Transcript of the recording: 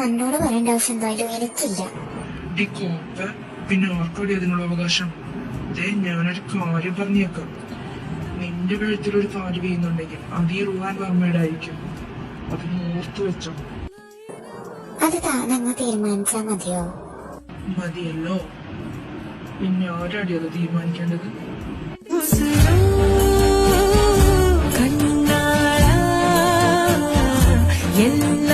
തന്നോട് പറയേണ്ട ആവശ്യം എന്തായാലും എനിക്കില്ല. പിന്നെ ആർക്കടി അതിനുള്ള അവകാശം? ഞാനൊരു കാര്യം പറഞ്ഞേക്കാം. നിന്റെ കഴുത്തിലൊരു താലി വീഴുന്നുണ്ടെങ്കിൽ അത് ഈ റുഹാൻ വർമ്മയുടെ ആയിരിക്കും. അത് ഓർത്തു വെച്ചോ. അത് താനങ്ങ് തീരുമാനിച്ചാ മതിയോ? മതിയല്ലോ. പിന്നെ ആരാടി അത് തീരുമാനിക്കേണ്ടത്? കണ്ണാ